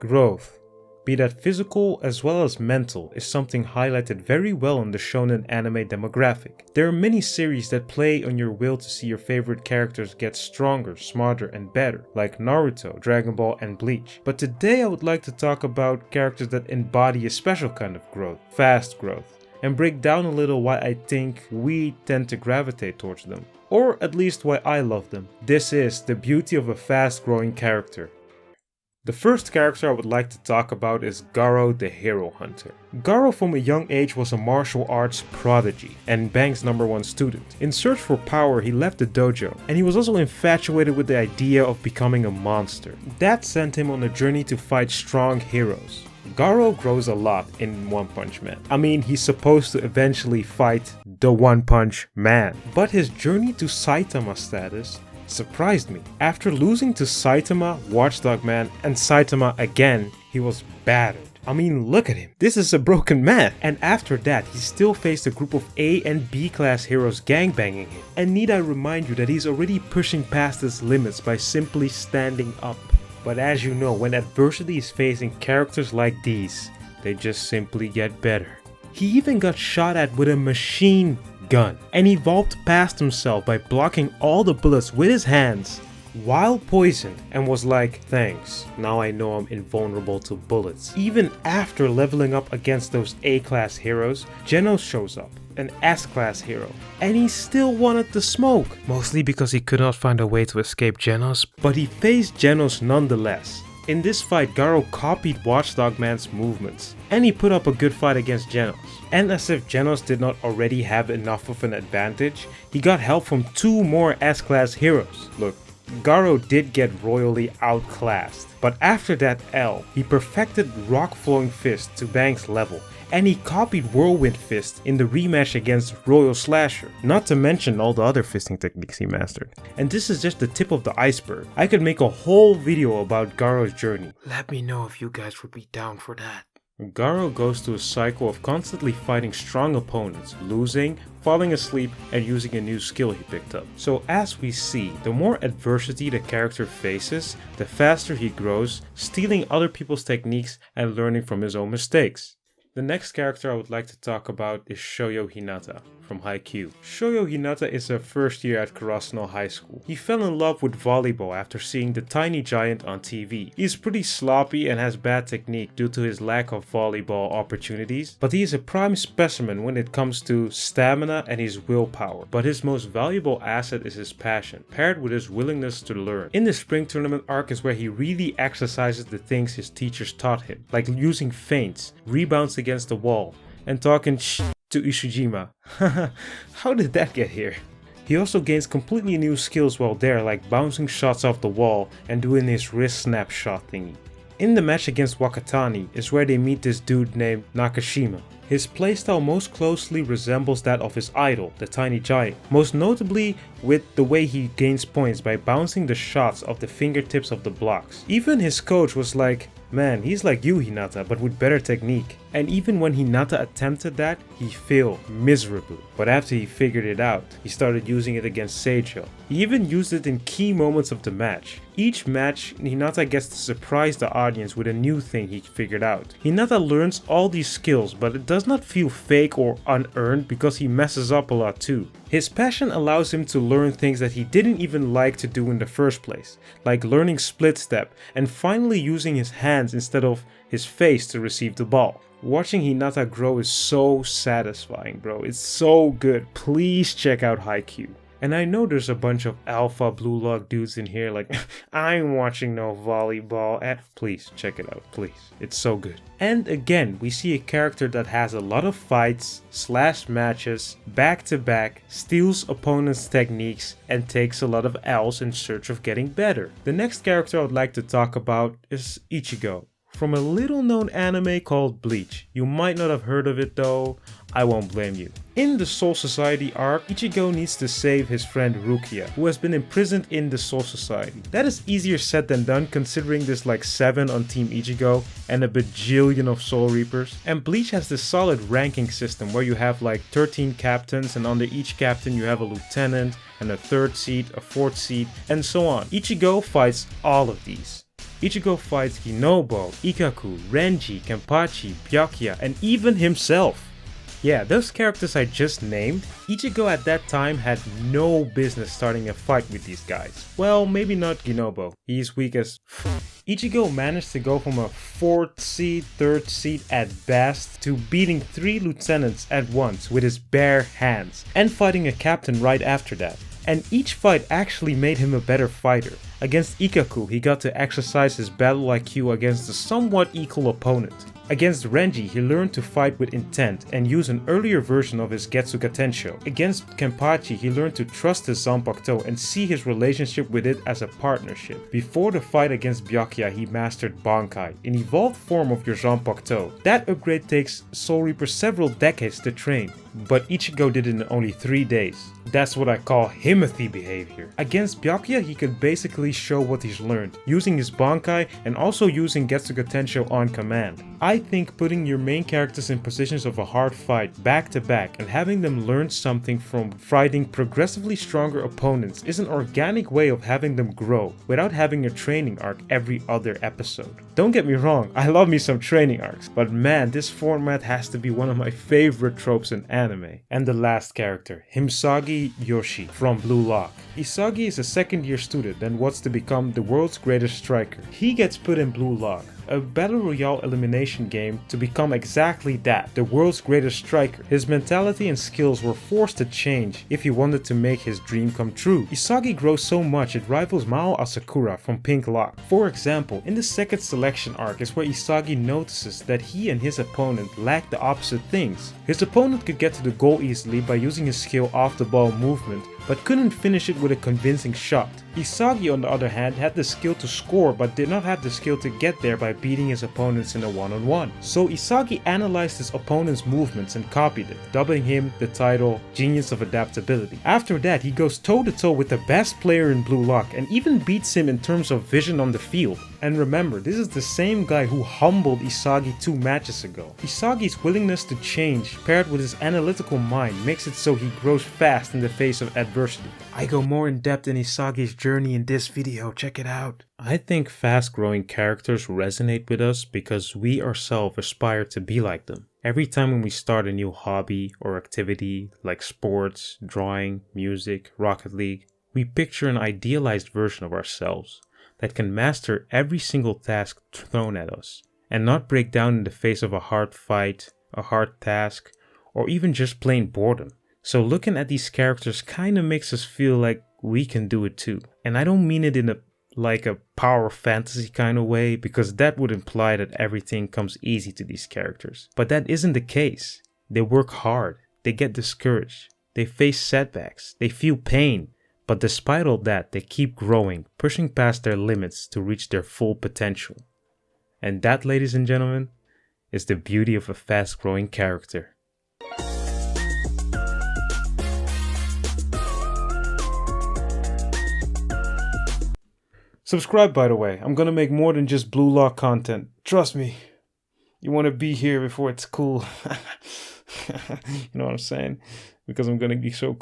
Growth, be that physical as well as mental, is something highlighted very well in the shonen anime demographic. There are many series that play on your will to see your favorite characters get stronger, smarter and better, like Naruto, Dragon Ball and Bleach. But today I would like to talk about characters that embody a special kind of growth, fast growth, and break down a little why I think we tend to gravitate towards them, or at least why I love them. This is the beauty of a fast growing character. The first character I would like to talk about is Garo the Hero Hunter. Garo from a young age was a martial arts prodigy and Bang's #1 student. In search for power, he left the dojo, and he was also infatuated with the idea of becoming a monster. That sent him on a journey to fight strong heroes. Garo grows a lot in One Punch Man. I mean, he's supposed to eventually fight the One Punch Man. But his journey to Saitama status surprised me. After losing to Saitama, Watchdog Man, and Saitama again, he was battered. I mean, look at him. This is a broken man. And after that, he still faced a group of A and B class heroes gangbanging him. And need I remind you that he's already pushing past his limits by simply standing up. But as you know, when adversity is facing characters like these, they just simply get better. He even got shot at with a machine gun and evolved past himself by blocking all the bullets with his hands while poisoned, and was like, thanks, now I know I'm invulnerable to bullets. Even after leveling up against those A-class heroes, Genos shows up, an S-class hero, and he still wanted the smoke, mostly because he could not find a way to escape Genos, but he faced Genos nonetheless. In this fight, Garo copied Watchdog Man's movements, and he put up a good fight against Genos. And as if Genos did not already have enough of an advantage, he got help from 2 more S-class heroes. Look, Garo did get royally outclassed, but after that L, he perfected Rock Flowing Fist to Bang's level, and he copied Whirlwind Fist in the rematch against Royal Slasher, not to mention all the other fisting techniques he mastered. And this is just the tip of the iceberg. I could make a whole video about Garo's journey. Let me know if you guys would be down for that. Garo goes through a cycle of constantly fighting strong opponents, losing, falling asleep, and using a new skill he picked up. So as we see, the more adversity the character faces, the faster he grows, stealing other people's techniques and learning from his own mistakes. The next character I would like to talk about is Shoyo Hinata from Haikyuu. Shoyo Hinata is a first year at Karasuno High School. He fell in love with volleyball after seeing the tiny giant on TV. He's pretty sloppy and has bad technique due to his lack of volleyball opportunities, but he is a prime specimen when it comes to stamina and his willpower. But his most valuable asset is his passion, paired with his willingness to learn. In the spring tournament arc is where he really exercises the things his teachers taught him, like using feints, rebounds against the wall, and talking to Ishijima. How did that get here? He also gains completely new skills while there, like bouncing shots off the wall and doing his wrist snap shot thingy. In the match against Wakatani is where they meet this dude named Nakashima. His playstyle most closely resembles that of his idol, the tiny giant, most notably with the way he gains points by bouncing the shots off the fingertips of the blocks. Even his coach was like, man, he's like you, Hinata, but with better technique. And even when Hinata attempted that, he failed miserably. But after he figured it out, he started using it against Seijo. He even used it in key moments of the match. Each match, Hinata gets to surprise the audience with a new thing he figured out. Hinata learns all these skills, but it does not feel fake or unearned because he messes up a lot too. His passion allows him to learn things that he didn't even like to do in the first place, like learning split step and finally using his hands instead of his face to receive the ball. Watching Hinata grow is so satisfying, bro. It's so good. Please check out Haikyuu. And I know there's a bunch of alpha blue lock dudes in here like, I ain't watching no volleyball. Please check it out, please. It's so good. And again, we see a character that has a lot of fights, slash matches, back to back, steals opponents' techniques, and takes a lot of L's in search of getting better. The next character I would like to talk about is Ichigo, from a little known anime called Bleach. You might not have heard of it though, I won't blame you. In the Soul Society arc, Ichigo needs to save his friend Rukia, who has been imprisoned in the Soul Society. That is easier said than done considering there's like 7 on Team Ichigo and a bajillion of Soul Reapers. And Bleach has this solid ranking system where you have like 13 captains, and under each captain you have a lieutenant and a 3rd seat, a 4th seat, and so on. Ichigo fights all of these. Ichigo fights Hinobo, Ikkaku, Renji, Kenpachi, Byakuya, and even himself. Yeah, those characters I just named, Ichigo at that time had no business starting a fight with these guys. Well, maybe not Hinobo, he's weak as Ichigo managed to go from a 4th seed, 3rd seed at best to beating 3 lieutenants at once with his bare hands, and fighting a captain right after that. And each fight actually made him a better fighter. Against Ikkaku, he got to exercise his battle IQ against a somewhat equal opponent. Against Renji, he learned to fight with intent and use an earlier version of his Getsuga Tensho. Against Kenpachi, he learned to trust his Zanpakuto and see his relationship with it as a partnership. Before the fight against Byakuya, he mastered Bankai, an evolved form of your Zanpakuto. That upgrade takes Soul Reaper several decades to train, but Ichigo did it in only 3 days. That's what I call Himothy behavior. Against Byakuya, he could basically show what he's learned, using his Bankai and also using Getsuga Tensho on command. I think putting your main characters in positions of a hard fight back to back and having them learn something from fighting progressively stronger opponents is an organic way of having them grow without having a training arc every other episode. Don't get me wrong, I love me some training arcs, but man, this format has to be one of my favorite tropes in anime. And the last character, Isagi Yoshi from Blue Lock. Isagi is a second-year student and wants to become the world's greatest striker. He gets put in Blue Lock, a battle royale elimination game, to become exactly that, the world's greatest striker. His mentality and skills were forced to change if he wanted to make his dream come true. Isagi grows so much it rivals Mao Asakura from Pink Lock. For example, in the second selection arc is where Isagi notices that he and his opponent lack the opposite things. His opponent could get to the goal easily by using his skill off the ball movement, but couldn't finish it with a convincing shot. Isagi, on the other hand, had the skill to score but did not have the skill to get there by beating his opponents in a one-on-one. So Isagi analyzed his opponent's movements and copied it, dubbing him the title Genius of Adaptability. After that, he goes toe-to-toe with the best player in Blue Lock and even beats him in terms of vision on the field. And remember, this is the same guy who humbled Isagi 2 matches ago. Isagi's willingness to change, paired with his analytical mind, makes it so he grows fast in the face of adversity. I go more in depth in Isagi's journey in this video, check it out. I think fast-growing characters resonate with us because we ourselves aspire to be like them. Every time when we start a new hobby or activity like sports, drawing, music, Rocket League, we picture an idealized version of ourselves that can master every single task thrown at us and not break down in the face of a hard fight, a hard task, or even just plain boredom. So looking at these characters kind of makes us feel like we can do it too. And I don't mean it in a power fantasy kind of way, because that would imply that everything comes easy to these characters. But that isn't the case. They work hard, they get discouraged, they face setbacks, they feel pain. But despite all that, they keep growing, pushing past their limits to reach their full potential. And that, ladies and gentlemen, is the beauty of a fast-growing character. Subscribe, by the way. I'm gonna make more than just Blue Lock content. Trust me. You want to be here before it's cool. You know what I'm saying? Because I'm gonna be so cool.